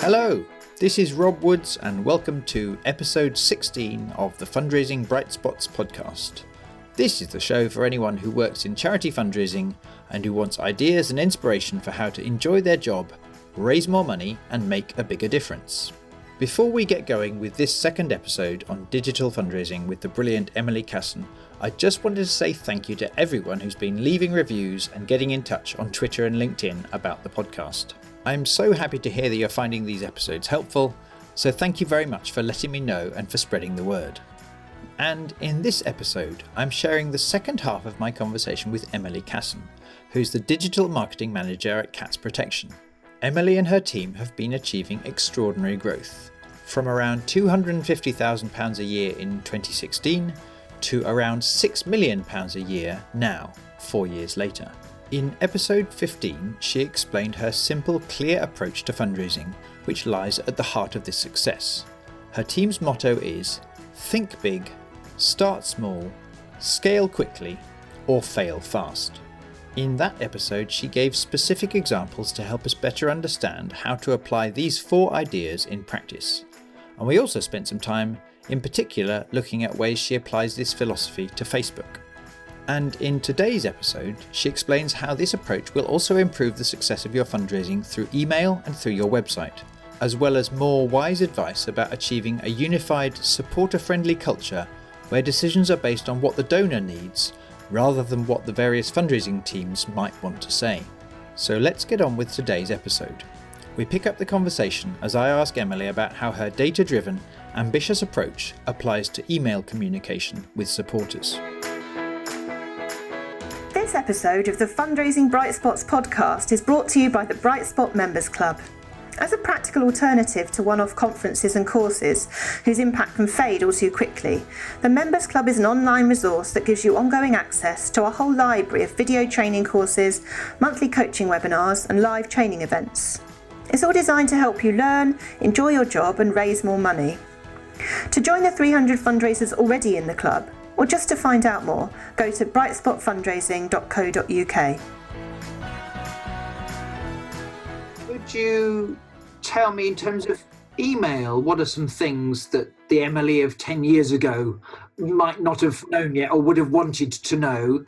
Hello, this is Rob Woods and welcome to episode 16 of the Fundraising Bright Spots podcast. This is the show for anyone who works in charity fundraising and who wants ideas and inspiration for how to enjoy their job, raise more money and make a bigger difference. Before we get going with this second episode on digital fundraising with the brilliant Emily Casson, I just wanted to say thank you to everyone who's been leaving reviews and getting in touch on Twitter and LinkedIn about the podcast. I'm so happy to hear that you're finding these episodes helpful, so thank you very much for letting me know and for spreading the word. And in this episode, I'm sharing the second half of my conversation with Emily Casson, who's the Digital Marketing Manager at Cats Protection. Emily and her team have been achieving extraordinary growth, from around £250,000 a year in 2016 to around £6 million a year now, 4 years later. In episode 15, she explained her simple, clear approach to fundraising, which lies at the heart of this success. Her team's motto is, think big, start small, scale quickly, or fail fast. In that episode, she gave specific examples to help us better understand how to apply these 4 ideas in practice. And we also spent some time, in particular, looking at ways she applies this philosophy to Facebook. And in today's episode, she explains how this approach will also improve the success of your fundraising through email and through your website, as well as more wise advice about achieving a unified, supporter-friendly culture where decisions are based on what the donor needs, rather than what the various fundraising teams might want to say. So let's get on with today's episode. We pick up the conversation as I ask Emily about how her data-driven, ambitious approach applies to email communication with supporters. This episode of the Fundraising Bright Spots podcast is brought to you by the Bright Spot Members Club. As a practical alternative to one-off conferences and courses whose impact can fade all too quickly, the Members Club is an online resource that gives you ongoing access to a whole library of video training courses, monthly coaching webinars and live training events. It's all designed to help you learn, enjoy your job and raise more money. To join the 300 fundraisers already in the club, or just to find out more, go to brightspotfundraising.co.uk. Would you tell me, in terms of email, what are some things that the Emily of 10 years ago might not have known yet or would have wanted to know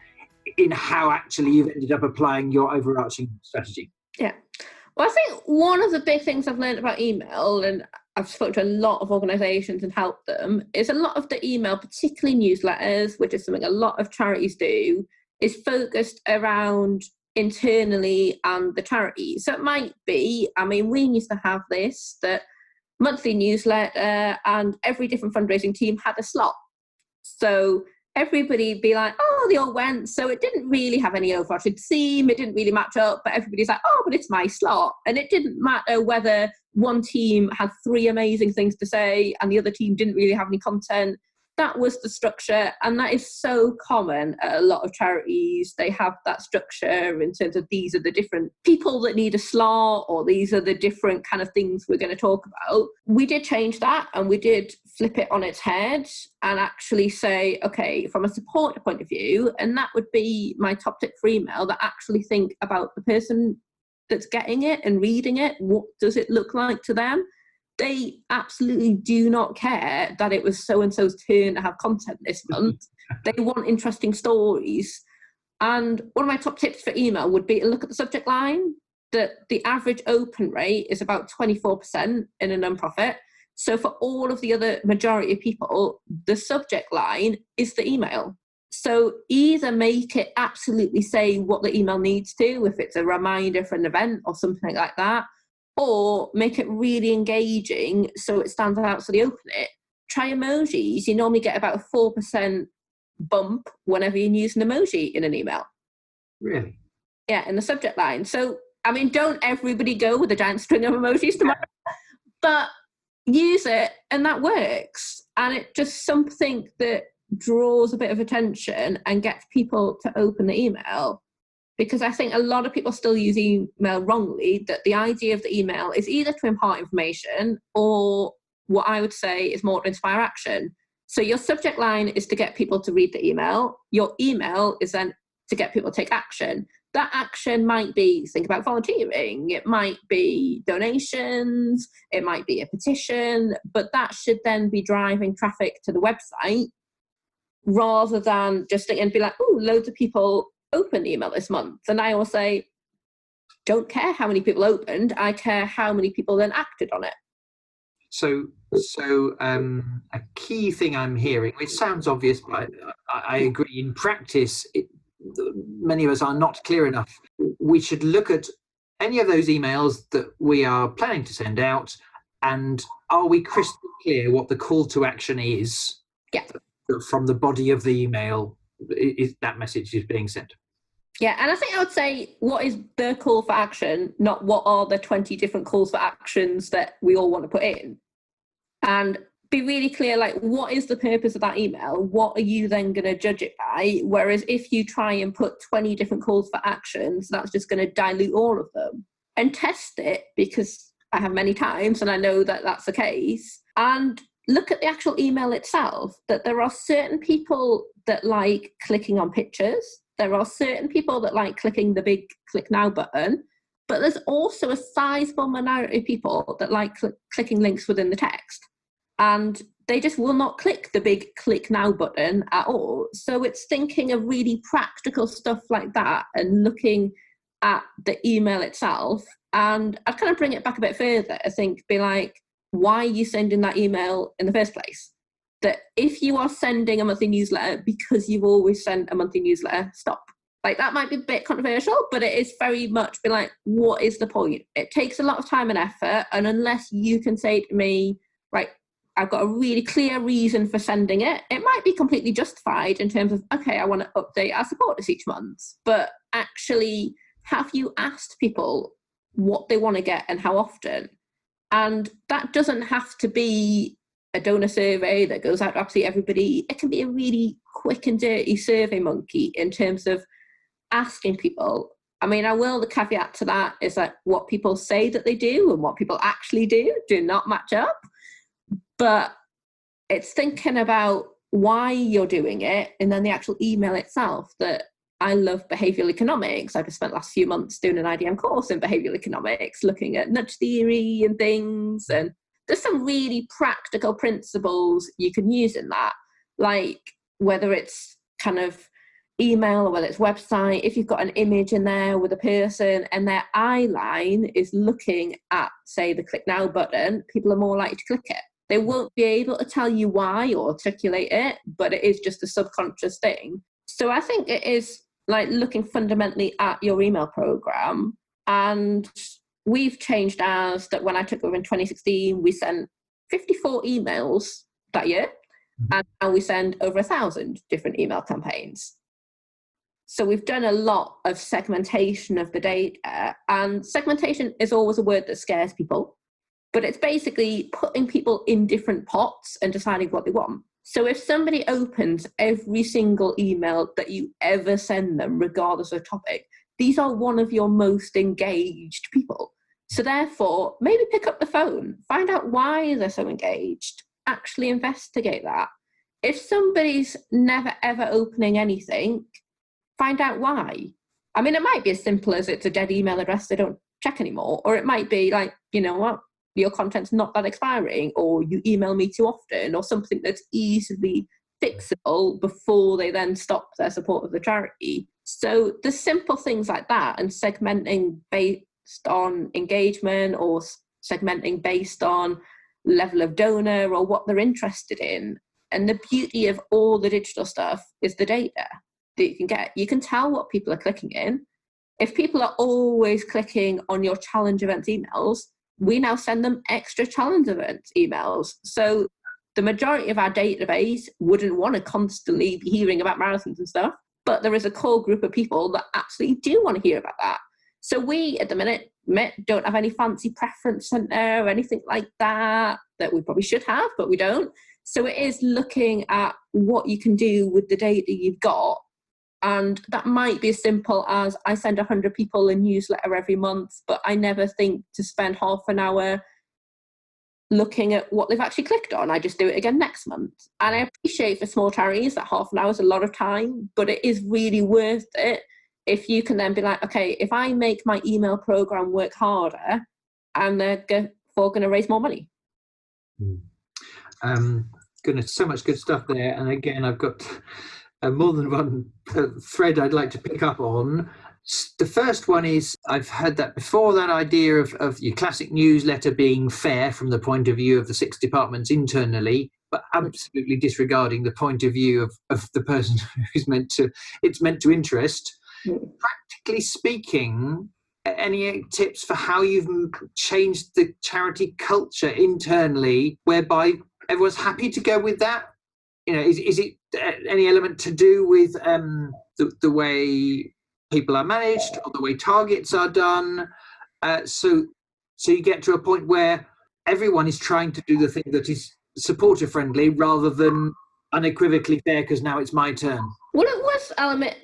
in how actually you've ended up applying your overarching strategy? Yeah. Well, I think one of the big things I've learned about email, and I've spoken to a lot of organisations and helped them, is a lot of the email, particularly newsletters, which is something a lot of charities do, is focused around internally and the charity. So it might be, we used to have this, that monthly newsletter and every different fundraising team had a slot. So everybody be like, oh, they all went. So it didn't really have any overarching theme. It didn't really match up, but everybody's like, oh, but it's my slot. And it didn't matter whether one team had 3 amazing things to say and the other team didn't really have any content. That was the structure. And that is so common at a lot of charities. They have that structure in terms of these are the different people that need a slot, or these are the different kind of things we're going to talk about. We did change that and we did flip it on its head and actually say, okay, from a supporter point of view, and that would be my top tip for email, that actually think about the person that's getting it and reading it. What does it look like to them? They absolutely do not care that it was so-and-so's turn to have content this month. They want interesting stories. And one of my top tips for email would be to look at the subject line, that the average open rate is about 24% in a nonprofit. So for all of the other majority of people, the subject line is the email. So either make it absolutely say what the email needs to, if it's a reminder for an event or something like that, or make it really engaging so it stands out so they open it. Try emojis. You normally get about a 4% bump whenever you use an emoji in an email. Really? Yeah, in the subject line. So, don't everybody go with a giant string of emojis tomorrow, but use it and that works. And it's just something that draws a bit of attention and gets people to open the email. Because I think a lot of people still use email wrongly, that the idea of the email is either to impart information or what I would say is more to inspire action. So your subject line is to get people to read the email. Your email is then to get people to take action. that action might be think about volunteering, it might be donations, it might be a petition, but that should then be driving traffic to the website rather than just think and be like, oh, loads of people opened the email this month. And I will say, don't care how many people opened, I care how many people then acted on it. So a key thing I'm hearing, which sounds obvious, but I agree, in practice, many of us are not clear enough. We should look at any of those emails that we are planning to send out, and are we crystal clear what the call to action is? Yeah. From the body of the email, is that message is being sent. Yeah, and I think I would say, what is the call for action, not what are the 20 different calls for actions that we all want to put in. And be really clear, like, what is the purpose of that email? What are you then going to judge it by? Whereas if you try and put 20 different calls for actions, that's just going to dilute all of them. And test it, because I have many times, and I know that that's the case. And look at the actual email itself, that there are certain people that like clicking on pictures. There are certain people that like clicking the big click now button, but there's also a sizable minority of people that like clicking links within the text. And they just will not click the big click now button at all. So it's thinking of really practical stuff like that and looking at the email itself. And I kind of bring it back a bit further. I think, be like, why are you sending that email in the first place? That if you are sending a monthly newsletter because you've always sent a monthly newsletter, stop. Like, that might be a bit controversial, but it is very much be like, what is the point? It takes a lot of time and effort. And unless you can say to me, right, I've got a really clear reason for sending it, it might be completely justified in terms of, okay, I want to update our supporters each month. But actually, have you asked people what they want to get and how often? And that doesn't have to be a donor survey that goes out to absolutely everybody. It can be a really quick and dirty survey monkey in terms of asking people. I mean, the caveat to that is that what people say that they do and what people actually do not match up. But it's thinking about why you're doing it, and then the actual email itself. That I love behavioural economics. I've just spent the last few months doing an IDM course in behavioural economics, looking at nudge theory and things, and there's some really practical principles you can use in that, like whether it's kind of email or whether it's website. If you've got an image in there with a person and their eye line is looking at, say, the click now button, people are more likely to click it. They won't be able to tell you why or articulate it, but it is just a subconscious thing. So I think it is like looking fundamentally at your email program. And we've changed ours, that when I took over in 2016, we sent 54 emails that year. And now we send over 1,000 different email campaigns. So we've done a lot of segmentation of the data. And segmentation is always a word that scares people, but it's basically putting people in different pots and deciding what they want. So if somebody opens every single email that you ever send them, regardless of topic, these are one of your most engaged people. So therefore, maybe pick up the phone, find out why they're so engaged, actually investigate that. If somebody's never ever opening anything, find out why. I mean, it might be as simple as it's a dead email address they don't check anymore, or it might be like, you know what, your content's not that expiring, or you email me too often, or something that's easily fixable before they then stop their support of the charity. So the simple things like that, and segmenting based on engagement, or segmenting based on level of donor or what they're interested in. And the beauty of all the digital stuff is the data that you can get. You can tell what people are clicking in. If people are always clicking on your challenge events emails, we now send them extra challenge events emails. So the majority of our database wouldn't want to constantly be hearing about marathons and stuff, but there is a core group of people that absolutely do want to hear about that. So we, at the minute, don't have any fancy preference center or anything like that we probably should have, but we don't. So it is looking at what you can do with the data you've got. And that might be as simple as, I send 100 people a newsletter every month, but I never think to spend half an hour looking at what they've actually clicked on. I just do it again next month. And I appreciate for small charities that half an hour is a lot of time, but it is really worth it if you can then be like, okay, if I make my email program work harder, I'm therefore going to raise more money. Goodness, so much good stuff there. And again, I've got more than one thread I'd like to pick up on. The first one is, I've heard that before, that idea of your classic newsletter being fair from the point of view of the 6 departments internally, but absolutely disregarding the point of view of the person who's it's meant to interest. Practically speaking, any tips for how you've changed the charity culture internally whereby everyone's happy to go with that? Is it any element to do with the way people are managed or the way targets are done? So you get to a point where everyone is trying to do the thing that is supporter friendly rather than unequivocally fair because now it's my turn. Well, it was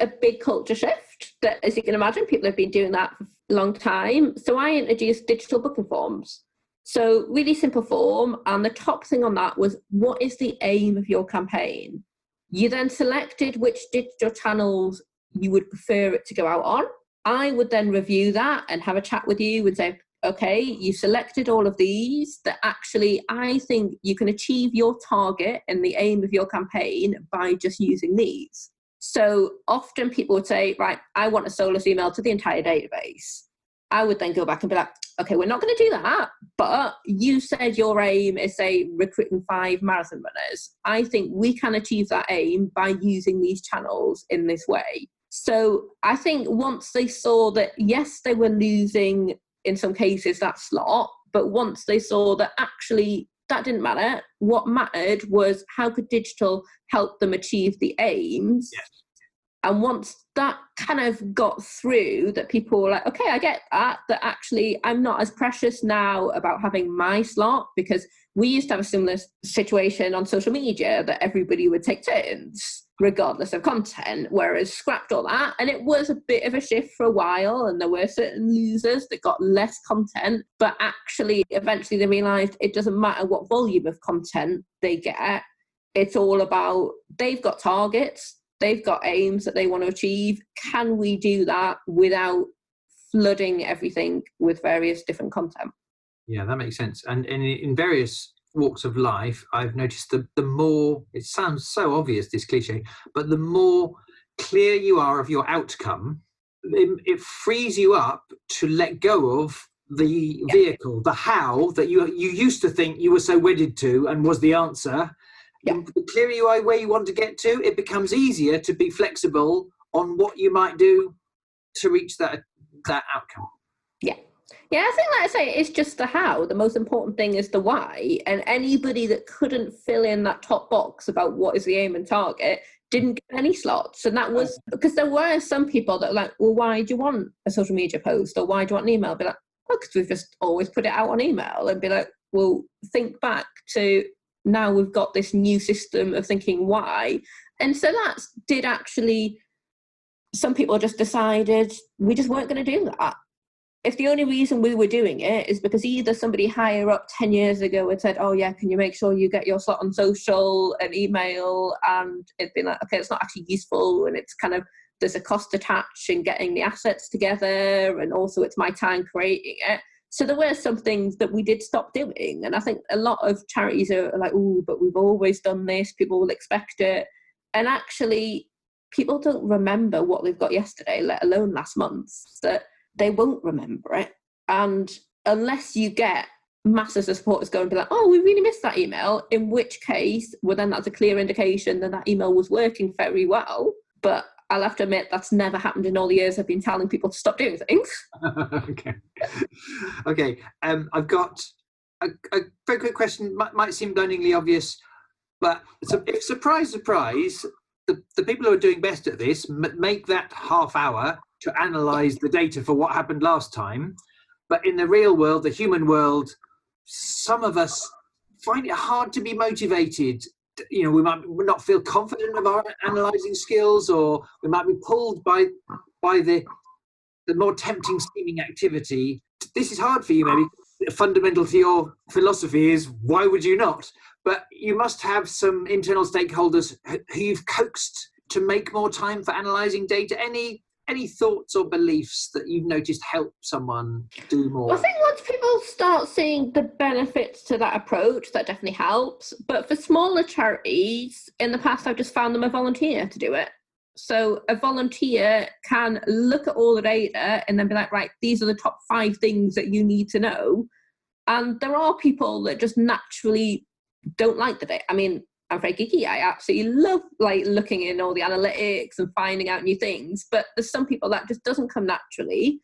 a big culture shift that, as you can imagine, people have been doing that for a long time. So I introduced digital booking forms. So really simple form. And the top thing on that was, what is the aim of your campaign? You then selected which digital channels you would prefer it to go out on. I would then review that and have a chat with you and say, okay, you selected all of these that actually I think you can achieve your target and the aim of your campaign by just using these. So often people would say, right, I want a solus email to the entire database. I would then go back and be like, okay, we're not going to do that, but you said your aim is, say, recruiting 5 marathon runners. I think we can achieve that aim by using these channels in this way. So I think once they saw that, yes, they were losing, in some cases, that slot, but once they saw that actually that didn't matter, what mattered was how could digital help them achieve the aims. Yes. And once that kind of got through, that people were like, okay, I get that actually I'm not as precious now about having my slot, because we used to have a similar situation on social media that everybody would take turns regardless of content, whereas scrapped all that. And it was a bit of a shift for a while, and there were certain losers that got less content, but actually eventually they realised it doesn't matter what volume of content they get. It's all about, they've got targets, they've got aims that they want to achieve. Can we do that without flooding everything with various different content? Yeah, that makes sense. And in various walks of life, I've noticed that the more, it sounds so obvious, this cliche, but the more clear you are of your outcome, it frees you up to let go of the vehicle, the how that you used to think you were so wedded to and was the answer. The clearer you are where you want to get to, it becomes easier to be flexible on what you might do to reach that outcome. Yeah, I think, like I say, it's just the how. The most important thing is the why. And anybody that couldn't fill in that top box about what is the aim and target didn't get any slots. And that was because there were some people that were like, well, why do you want a social media post? Or why do you want an email? Be like, oh, because we've just always put it out on email. And be like, well, think back to now we've got this new system of thinking why. And so that did actually, some people just decided we just weren't going to do that. If the only reason we were doing it is because either somebody higher up 10 years ago had said, oh yeah, can you make sure you get your slot on social and email, and it'd been like, okay, it's not actually useful, and it's kind of, there's a cost attached in getting the assets together, and also it's my time creating it. So there were some things that we did stop doing. And I think a lot of charities are like, oh, but we've always done this, people will expect it. And actually, people don't remember what they've got yesterday, let alone last month, that they won't remember it. And unless you get masses of supporters going and be like, oh, we really missed that email, in which case, well, then that's a clear indication that that email was working very well. But I'll have to admit that's never happened in all the years I've been telling people to stop doing things. Okay. I've got a very quick question. Might seem blindingly obvious, but if surprise, the people who are doing best at this make that half hour to analyse the data for what happened last time. But in the real world, the human world, some of us find it hard to be motivated. You know, we might not feel confident of our analysing skills, or we might be pulled by the more tempting seeming activity. This is hard for you, maybe. Fundamental to your philosophy is, why would you not? But you must have some internal stakeholders who you've coaxed to make more time for analysing data. Any any thoughts or beliefs that you've noticed help someone do more? I think once people start seeing the benefits to that approach, that definitely helps. But for smaller charities, in the past, I've just found them a volunteer to do it. So a volunteer can look at all the data and then be like, right, these are the top 5 things that you need to know. And there are people that just naturally don't like the data. I mean, I'm very geeky. I absolutely love like looking in all the analytics and finding out new things. But there's some people that just doesn't come naturally.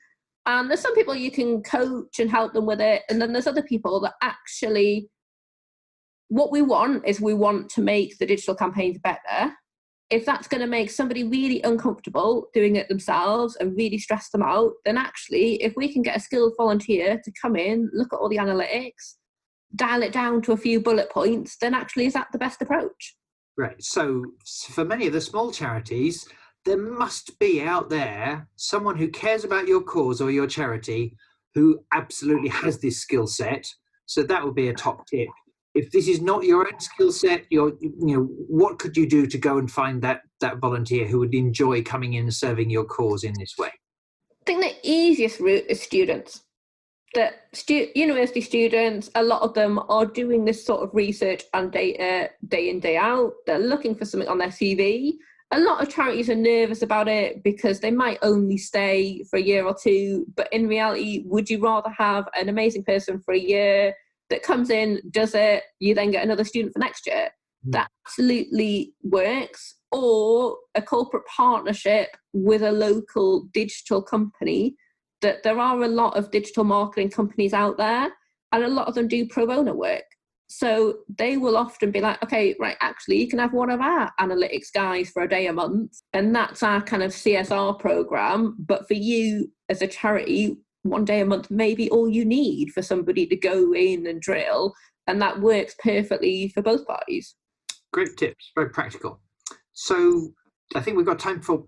And there's some people you can coach and help them with it. And then there's other people that actually, what we want is we want to make the digital campaigns better. If that's going to make somebody really uncomfortable doing it themselves and really stress them out, then actually, if we can get a skilled volunteer to come in, look at all the analytics, dial it down to a few bullet points, then actually is that the best approach? Right. So for many of the small charities, there must be out there someone who cares about your cause or your charity who absolutely has this skill set. So that would be a top tip. If this is not your own skill set, what could you do to go and find that volunteer who would enjoy coming in and serving your cause in this way? I think the easiest route is students. University students, a lot of them are doing this sort of research and data day in, day out. They're looking for something on their CV. A lot of charities are nervous about it because they might only stay for a year or 2. But in reality, would you rather have an amazing person for a year that comes in, does it, you then get another student for next year? That absolutely works. Or a corporate partnership with a local digital company. That there are a lot of digital marketing companies out there, and a lot of them do pro bono work. So they will often be like, okay, right, actually, you can have one of our analytics guys for a day a month, and that's our kind of CSR program. But for you as a charity, one day a month may be all you need for somebody to go in and drill, and that works perfectly for both parties. Great tips, very practical. So I think we've got time for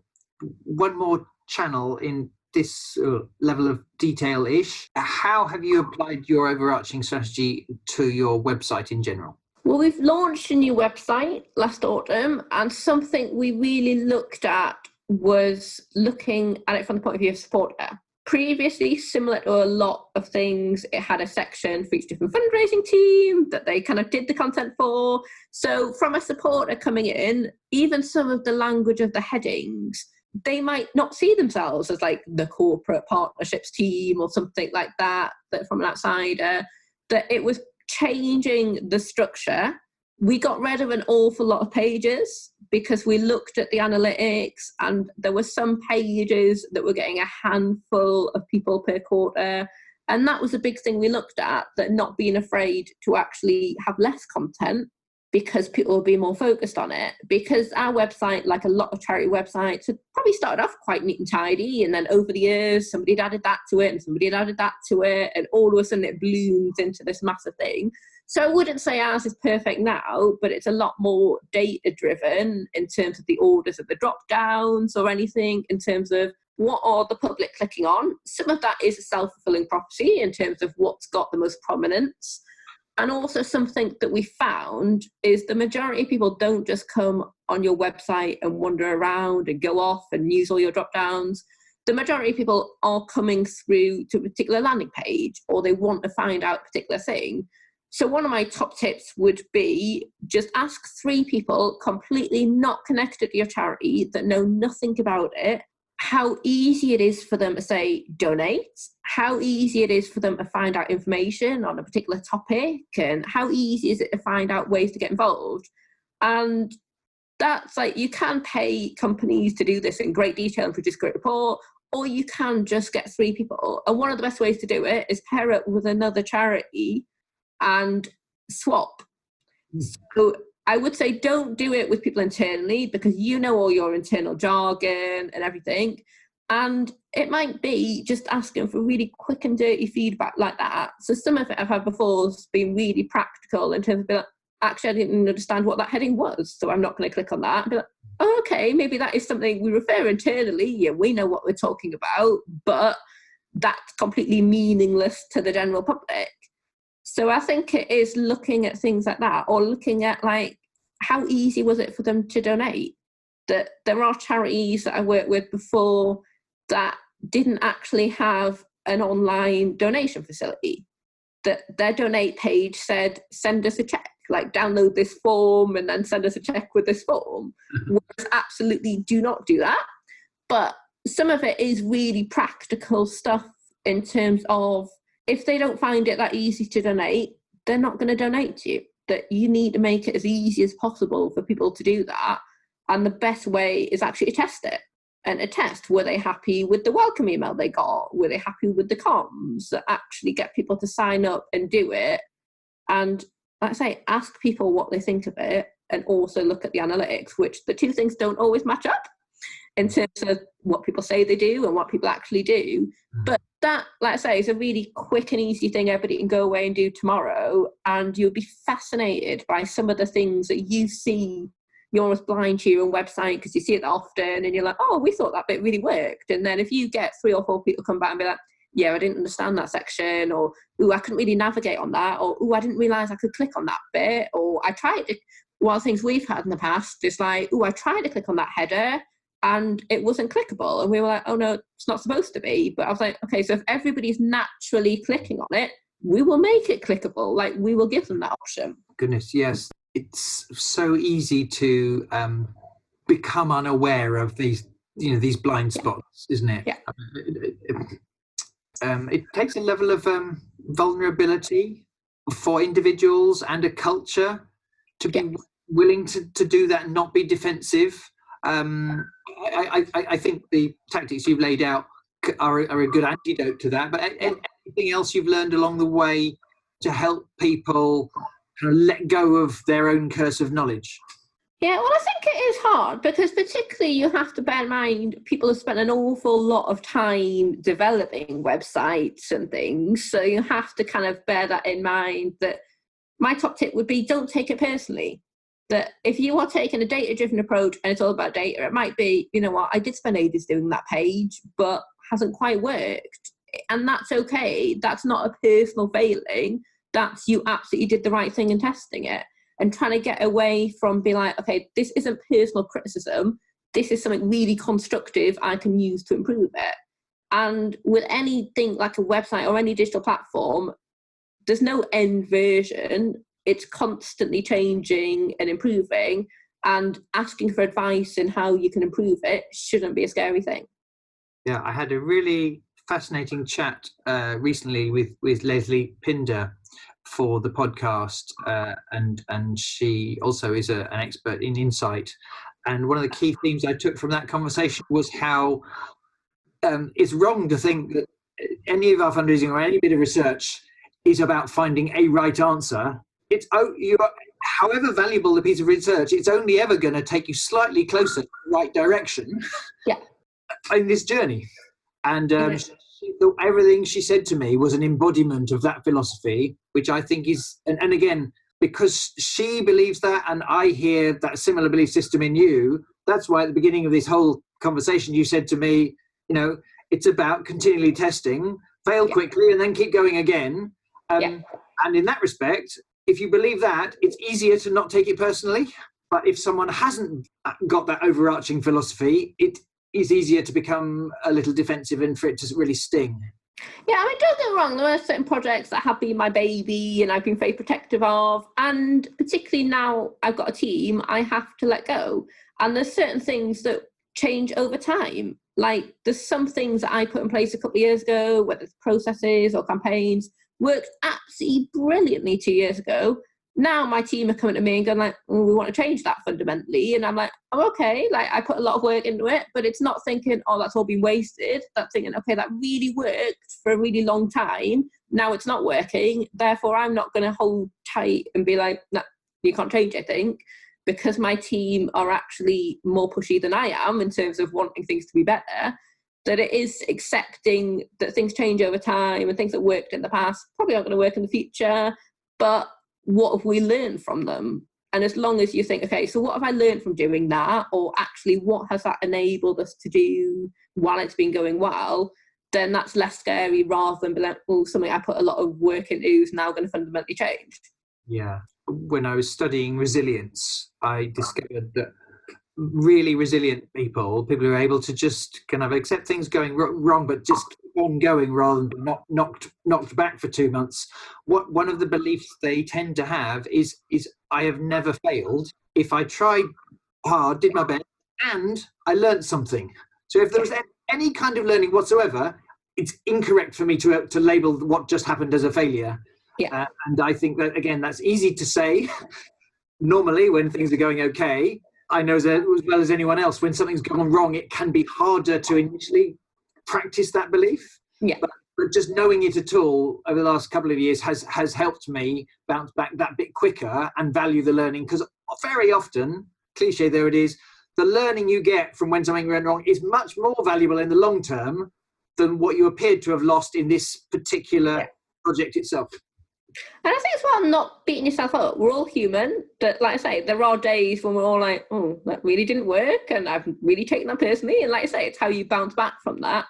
one more channel in this level of detail-ish. How have you applied your overarching strategy to your website in general? Well, we've launched a new website last autumn, and something we really looked at was looking at it from the point of view of supporter. Previously, similar to a lot of things, it had a section for each different fundraising team that they kind of did the content for. So from a supporter coming in, even some of the language of the headings, they might not see themselves as like the corporate partnerships team or something like that from an outsider, that it was changing the structure. We got rid of an awful lot of pages because we looked at the analytics, and there were some pages that were getting a handful of people per quarter. And that was a big thing we looked at, that not being afraid to actually have less content because people will be more focused on it. Because our website, like a lot of charity websites, had probably started off quite neat and tidy, and then over the years somebody had added that to it and somebody had added that to it, and all of a sudden it blooms into this massive thing. So I wouldn't say ours is perfect now, but it's a lot more data driven in terms of the orders of the drop downs or anything, in terms of what are the public clicking on. Some of that is a self-fulfilling prophecy in terms of what's got the most prominence. And also something that we found is the majority of people don't just come on your website and wander around and go off and use all your drop downs. The majority of people are coming through to a particular landing page, or they want to find out a particular thing. So one of my top tips would be just ask 3 people completely not connected to your charity that know nothing about it, how easy it is for them to say donate, how easy it is for them to find out information on a particular topic, and how easy is it to find out ways to get involved. And that's like, you can pay companies to do this in great detail and produce a great report, or you can just get 3 people. And one of the best ways to do it is pair it with another charity and swap. So I would say don't do it with people internally, because you know all your internal jargon and everything. And it might be just asking for really quick and dirty feedback like that. So some of it I've had before has been really practical in terms of being like, actually, I didn't understand what that heading was, so I'm not going to click on that. And be like, oh, okay, maybe that is something we refer internally. Yeah, we know what we're talking about, but that's completely meaningless to the general public. So I think it is looking at things like that, or looking at like, how easy was it for them to donate? That there are charities that I worked with before that didn't actually have an online donation facility. That their donate page said, send us a check, like download this form and then send us a check with this form. Whereas absolutely do not do that. But some of it is really practical stuff in terms of if they don't find it that easy to donate, they're not going to donate to you. That you need to make it as easy as possible for people to do that. And the best way is actually to test it. And a test, were they happy with the welcome email they got? Were they happy with the comms? That actually get people to sign up and do it. And like I say, ask people what they think of it, and also look at the analytics, which the two things don't always match up in terms of what people say they do and what people actually do. But that, like I say, is a really quick and easy thing everybody can go away and do tomorrow. And you'll be fascinated by some of the things that you see. You're as blind to your own website because you see it often and you're like, oh, we thought that bit really worked. And then if you get 3 or 4 people come back and be like, yeah, I didn't understand that section, or, ooh, I couldn't really navigate on that, or, ooh, I didn't realise I could click on that bit, or I tried to, one of the things we've had in the past is like, ooh, I tried to click on that header and it wasn't clickable. And we were like, oh no, it's not supposed to be. But I was like, okay, so if everybody's naturally clicking on it, we will make it clickable. Like, we will give them that option. Goodness, yes. It's so easy to become unaware of these blind spots, isn't it? Yeah. It takes a level of vulnerability for individuals and a culture to be willing to do that and not be defensive. I think the tactics you've laid out are a good antidote to that. But anything else you've learned along the way to help people kind of let go of their own curse of knowledge? Yeah, well, I think it is hard because particularly you have to bear in mind people have spent an awful lot of time developing websites and things. So you have to kind of bear that in mind. That my top tip would be, don't take it personally. That if you are taking a data-driven approach and it's all about data, it might be, you know what, I did spend ages doing that page, but hasn't quite worked. And that's okay. That's not a personal failing. That's you absolutely did the right thing in testing it. And trying to get away from being like, okay, this isn't personal criticism. This is something really constructive I can use to improve it. And with anything like a website or any digital platform, there's no end version. It's constantly changing and improving, and asking for advice in how you can improve it shouldn't be a scary thing. Yeah, I had a really fascinating chat recently with Leslie Pinder for the podcast, and she also is an expert in insight. And one of the key themes I took from that conversation was how it's wrong to think that any of our fundraising or any bit of research is about finding a right answer. However valuable the piece of research, it's only ever going to take you slightly closer to the right direction in this journey. And everything she said to me was an embodiment of that philosophy, which I think is, and again, because she believes that and I hear that similar belief system in you, that's why at the beginning of this whole conversation you said to me, it's about continually testing, fail quickly and then keep going again. And in that respect, if you believe that, it's easier to not take it personally. But if someone hasn't got that overarching philosophy, it is easier to become a little defensive and for it to really sting. Yeah, I mean, don't get me wrong, there are certain projects that have been my baby and I've been very protective of, and particularly now I've got a team, I have to let go. And there's certain things that change over time. Like there's some things that I put in place a couple of years ago, whether it's processes or campaigns, worked absolutely brilliantly 2 years ago. Now my team are coming to me and going like, oh, we want to change that fundamentally. And I'm like, oh, okay. Like I put a lot of work into it, but it's not thinking, oh, that's all been wasted. That's thinking, okay, that really worked for a really long time. Now it's not working. Therefore, I'm not going to hold tight and be like, no, you can't change anything, because my team are actually more pushy than I am in terms of wanting things to be better. That it is accepting that things change over time and things that worked in the past probably aren't going to work in the future, but what have we learned from them? And as long as you think, okay, so what have I learned from doing that? Or actually, what has that enabled us to do while it's been going well? Then that's less scary rather than be like, well, something I put a lot of work into is now going to fundamentally change. Yeah. When I was studying resilience, I discovered that really resilient people who are able to just kind of accept things going wrong, but just keep on going rather than not knocked back for 2 months. One of the beliefs they tend to have is I have never failed if I tried hard, did my best, and I learned something. So if there was any kind of learning whatsoever, it's incorrect for me to label what just happened as a failure. Yeah. And I think that, again, that's easy to say normally when things are going okay. I know as well as anyone else, when something's gone wrong, it can be harder to initially practice that belief. Yeah. But just knowing it at all over the last couple of years has helped me bounce back that bit quicker and value the learning, because very often, cliche though it is, the learning you get from when something went wrong is much more valuable in the long term than what you appeared to have lost in this particular project itself. And I think as well, not beating yourself up. We're all human. But like I say, there are days when we're all like, oh, that really didn't work, and I've really taken that personally. And like I say, it's how you bounce back from that.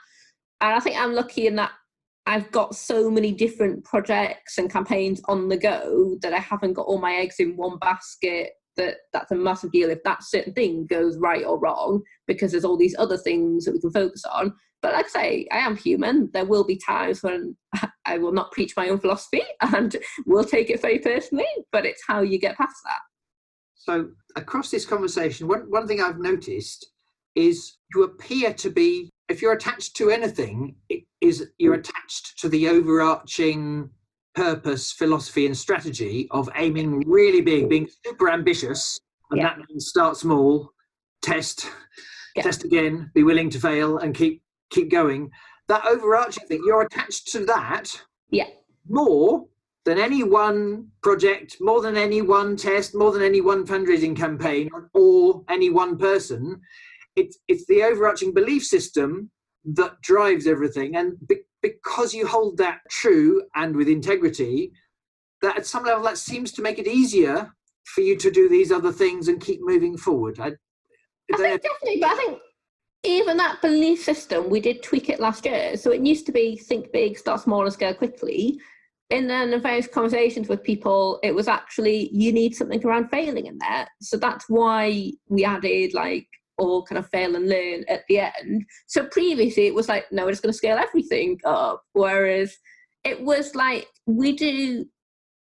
And I think I'm lucky in that I've got so many different projects and campaigns on the go that I haven't got all my eggs in one basket. That's a massive deal if that certain thing goes right or wrong, because there's all these other things that we can focus on. But like I say, I am human. There will be times when I will not preach my own philosophy and will take it very personally, but it's how you get past that. So across this conversation, one thing I've noticed is you appear to be, if you're attached to anything, you're attached to the overarching purpose, philosophy and strategy of aiming really big, being super ambitious, and that means start small, test again, be willing to fail and keep going. That overarching thing, you're attached to that more than any one project, more than any one test, more than any one fundraising campaign, or any one person. It's the overarching belief system that drives everything, and because you hold that true and with integrity, that at some level that seems to make it easier for you to do these other things and keep moving forward. I think definitely, but I think even that belief system, we did tweak it last year. So it used to be think big, start small and scale quickly. And then in various conversations with people, it was actually, you need something around failing in there. So that's why we added or kind of fail and learn at the end. So previously it was like, no, we're just going to scale everything up. Whereas it was like, we do,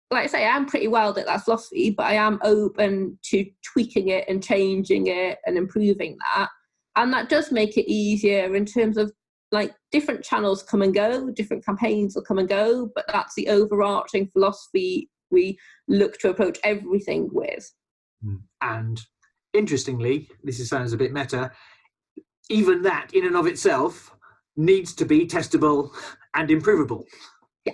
like I say, I'm pretty wild at that philosophy, but I am open to tweaking it and changing it and improving that. And that does make it easier in terms of different channels come and go, different campaigns will come and go, but that's the overarching philosophy we look to approach everything with. And interestingly, this sounds a bit meta, even that in and of itself needs to be testable and improvable. Yeah.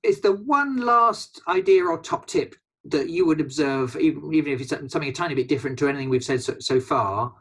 Is there one last idea or top tip that you would observe, even if it's something a tiny bit different to anything we've said so far,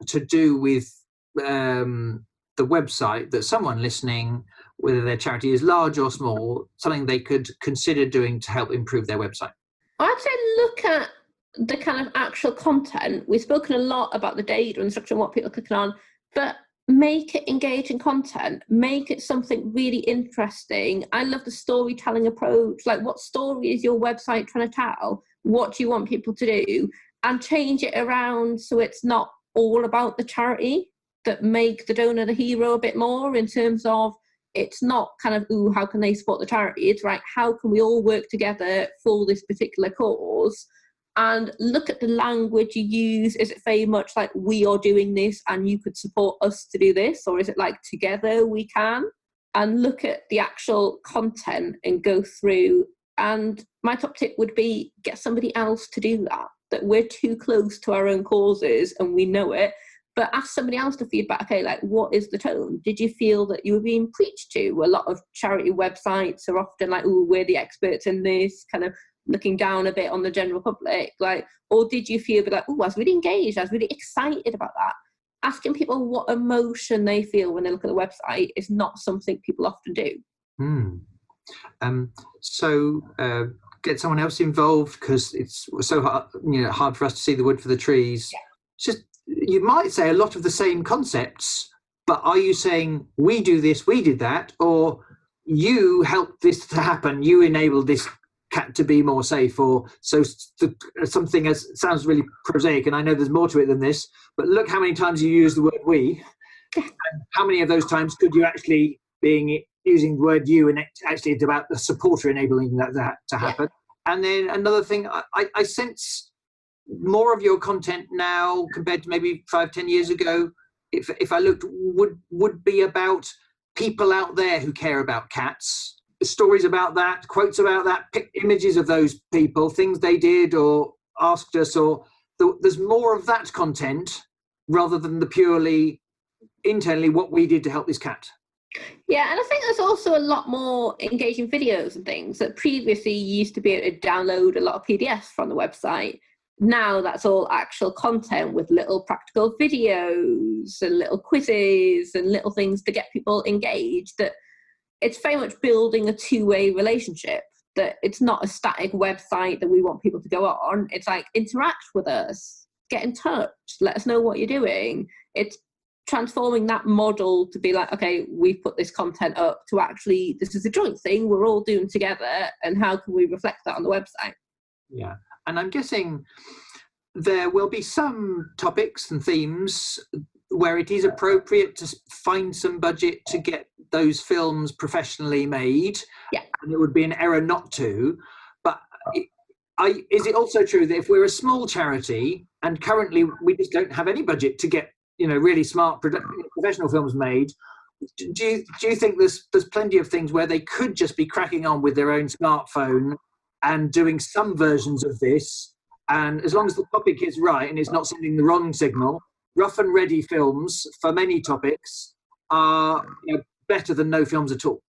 to do with the website, that someone listening, whether their charity is large or small, something they could consider doing to help improve their website? I'd say look at the kind of actual content. We've spoken a lot about the data and structure and what people are clicking on, but make it engaging content, make it something really interesting. I love the storytelling approach. What story is your website trying to tell? What do you want people to do? And change it around so it's not all about the charity, that make the donor the hero a bit more, in terms of it's not kind of, ooh, how can they support the charity? It's right, how can we all work together for this particular cause? And look at the language you use. Is it very much like, we are doing this and you could support us to do this? Or is it like, together we can? And look at the actual content and go through. And my top tip would be, get somebody else to do that we're too close to our own causes and we know it. But ask somebody else to feedback, okay, what is the tone? Did you feel that you were being preached to? A lot of charity websites are often like, oh, we're the experts in this, kind of looking down a bit on the general public. Or did you feel like, oh, I was really engaged, I was really excited about that? Asking people what emotion they feel when they look at the website is not something people often do. Get someone else involved, because it's so hard for us to see the wood for the trees. Just, you might say a lot of the same concepts, but are you saying, we do this, we did that, or you helped this to happen, you enabled this cat to be more safe, or something as sounds really prosaic, and I know there's more to it than this, but look how many times you use the word we, and how many of those times could you actually using the word you, and actually it's about the supporter enabling that to happen. And then another thing, I sense more of your content now compared to maybe 5-10 years ago, if I looked, would be about people out there who care about cats, stories about that, quotes about that, images of those people, things they did or asked us, or there's more of that content rather than the purely internally what we did to help this cat. Yeah, and I think there's also a lot more engaging videos and things that previously you used to be able to download a lot of PDFs from the website. Now that's all actual content with little practical videos and little quizzes and little things to get people engaged. That it's very much building a two-way relationship, that it's not a static website that we want people to go on. It's like, interact with us, get in touch, let us know what you're doing. It's transforming that model to be like, okay, we've put this content up to actually, this is a joint thing we're all doing together, and how can we reflect that on the website? Yeah, and I'm guessing there will be some topics and themes where it is appropriate to find some budget to get those films professionally made. Yeah. And it would be an error not to. But is it also true that if we're a small charity and currently we just don't have any budget to get, really smart professional films made, do you think there's plenty of things where they could just be cracking on with their own smartphone and doing some versions of this, and as long as the topic is right and it's not sending the wrong signal, rough and ready films for many topics are better than no films at all?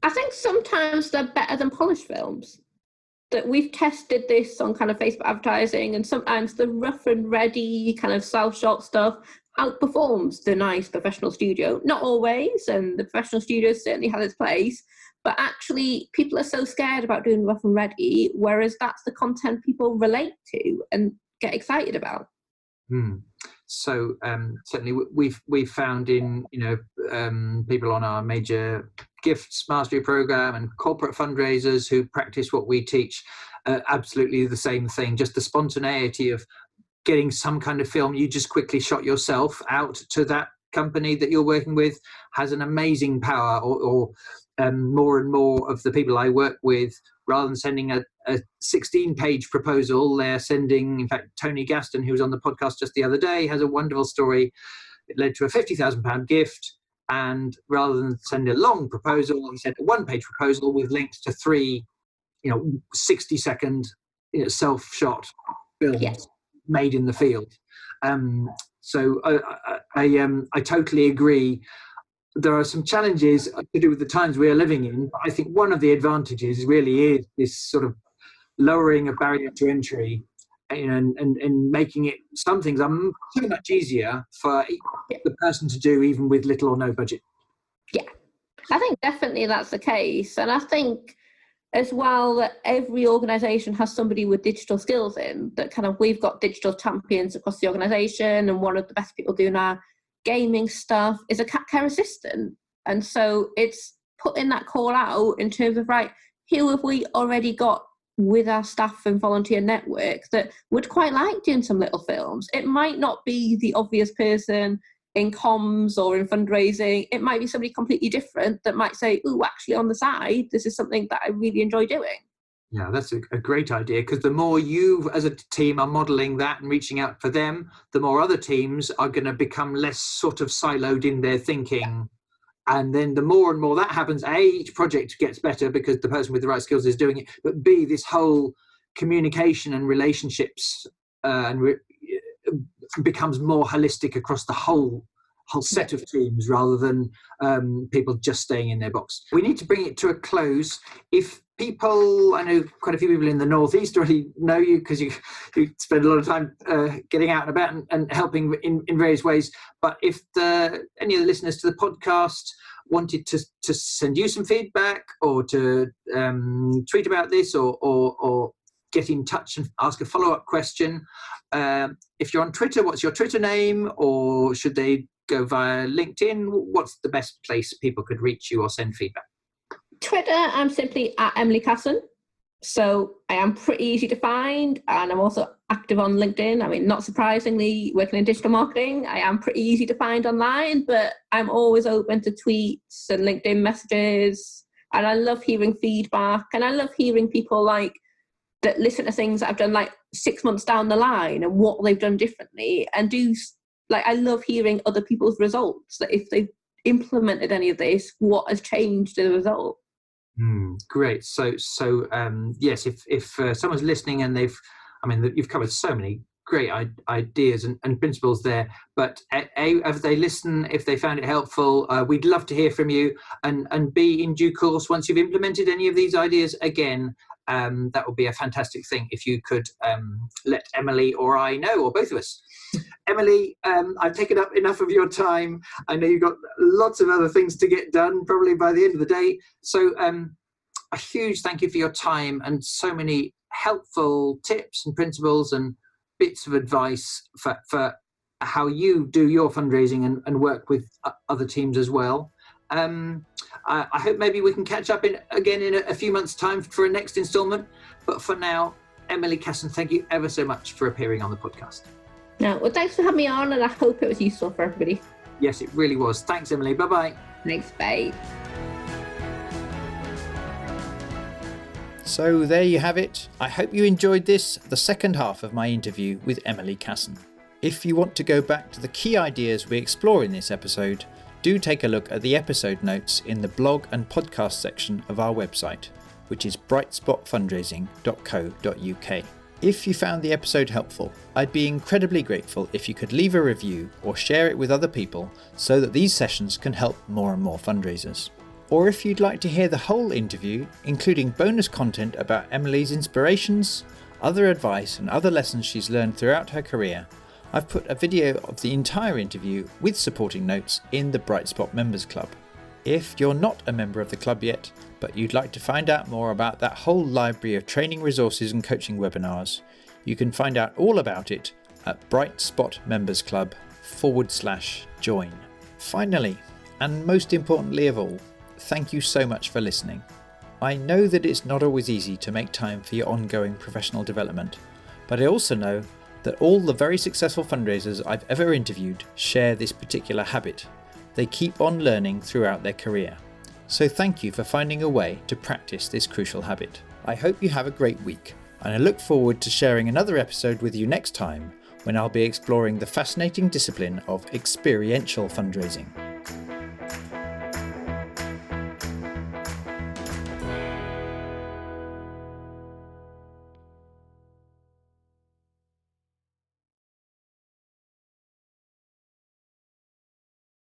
I think sometimes they're better than polished films. That we've tested this on kind of Facebook advertising, and sometimes the rough and ready kind of self-shot stuff outperforms the nice professional studio. Not always, and the professional studio certainly has its place, but actually people are so scared about doing rough and ready, whereas that's the content people relate to and get excited about. So certainly we've found in people on our major gifts mastery program and corporate fundraisers who practice what we teach, absolutely the same thing. Just the spontaneity of getting some kind of film you just quickly shot yourself out to that company that you're working with has an amazing power. Or more and more of the people I work with, rather than sending a 16-page proposal, they're sending, in fact, Tony Gaston, who was on the podcast just the other day, has a wonderful story. It led to a £50,000 gift, and rather than send a long proposal, he sent a one-page proposal with links to 3 60-second self-shot films made in the field. So I totally agree. There are some challenges to do with the times we are living in. I think one of the advantages really is this sort of lowering a barrier to entry, and making it, some things are so much easier for the person to do, even with little or no budget. Yeah, I think definitely that's the case. And I think as well that every organisation has somebody with digital skills in, that kind of, we've got digital champions across the organisation, and one of the best people doing our gaming stuff is a cat care assistant. And so it's putting that call out in terms of, right, who have we already got with our staff and volunteer network that would quite like doing some little films. It might not be the obvious person in comms or in fundraising. It might be somebody completely different that might say, oh, actually on the side, this is something that I really enjoy doing. Yeah, that's a great idea, because the more you as a team are modelling that and reaching out for them, the more other teams are going to become less sort of siloed in their thinking. And then the more and more that happens, A, each project gets better because the person with the right skills is doing it, but B, this whole communication and relationships becomes more holistic across the whole set of teams, rather than people just staying in their box. We need to bring it to a close. If people, I know quite a few people in the Northeast already know you because you spend a lot of time getting out and about and helping in various ways. But if any of the listeners to the podcast wanted to send you some feedback, or to tweet about this, or get in touch and ask a follow-up question, if you're on Twitter, what's your Twitter name? Or should they go via LinkedIn? What's the best place people could reach you or send feedback? Twitter, I'm simply at Emily Casson. So I am pretty easy to find, and I'm also active on LinkedIn. I mean, not surprisingly, working in digital marketing, I am pretty easy to find online, but I'm always open to tweets and LinkedIn messages. And I love hearing feedback, and I love hearing people like that listen to things that I've done like 6 months down the line and what they've done differently, and I love hearing other people's results, that if they've implemented any of this, what has changed the result. Great. So yes, if someone's listening and you've covered so many great ideas and principles there, but if they listen, if they found it helpful, we'd love to hear from you, and B, in due course, once you've implemented any of these ideas again, that would be a fantastic thing if you could let Emily or I know, or both of us. Emily, I've taken up enough of your time. I know you've got lots of other things to get done, probably by the end of the day. So a huge thank you for your time and so many helpful tips and principles and bits of advice for how you do your fundraising and work with other teams as well. I hope maybe we can catch up again in a few months' time for a next instalment. But for now, Emily, Casson, thank you ever so much for appearing on the podcast. No, well, thanks for having me on, and I hope it was useful for everybody. Yes, it really was. Thanks, Emily. Bye-bye. Thanks, bye. So there you have it. I hope you enjoyed this, the second half of my interview with Emily Casson. If you want to go back to the key ideas we explore in this episode, do take a look at the episode notes in the blog and podcast section of our website, which is brightspotfundraising.co.uk. If you found the episode helpful, I'd be incredibly grateful if you could leave a review or share it with other people so that these sessions can help more and more fundraisers. Or if you'd like to hear the whole interview, including bonus content about Emily's inspirations, other advice and other lessons she's learned throughout her career, I've put a video of the entire interview with supporting notes in the Bright Spot Members Club. If you're not a member of the club yet, but you'd like to find out more about that whole library of training resources and coaching webinars, you can find out all about it at brightspotmembersclub.com/join. Finally, and most importantly of all, thank you so much for listening. I know that it's not always easy to make time for your ongoing professional development, but I also know that all the very successful fundraisers I've ever interviewed share this particular habit. They keep on learning throughout their career. So thank you for finding a way to practice this crucial habit. I hope you have a great week, and I look forward to sharing another episode with you next time when I'll be exploring the fascinating discipline of experiential fundraising.